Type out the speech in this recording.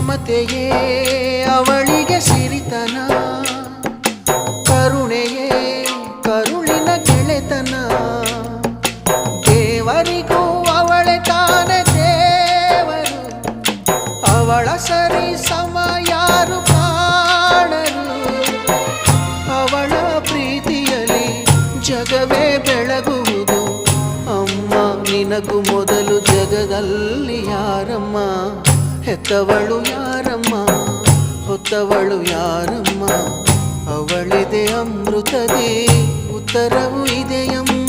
ಮಮತೆಯೇ ಅವಳಿಗೆ ಸಿರಿತನ, ಕರುಣೆಯೇ ಕರುಳಿನ ಗೆಳೆತನ. ದೇವರಿಗೂ ಅವಳೆ ತಾನೆ ದೇವರು, ಅವಳ ಸರಿ ಸಮ ಯಾರು ಕಾಣರು. ಅವಳ ಪ್ರೀತಿಯಲ್ಲಿ ಜಗವೇ ಬೆಳಗುವುದು. ಅಮ್ಮ ನಿನಗೂ ಮೊದಲು ಜಗದಲ್ಲಿ ಯಾರಮ್ಮ, ಹೆತ್ತವಳು ಯಾರಮ್ಮ, ಹೊತ್ತವಳು ಯಾರಮ್ಮ. ಅವಳಿದೆ ಅಮೃತದೇ ಉತ್ತರವು ಇದೆಯಮ್ಮ.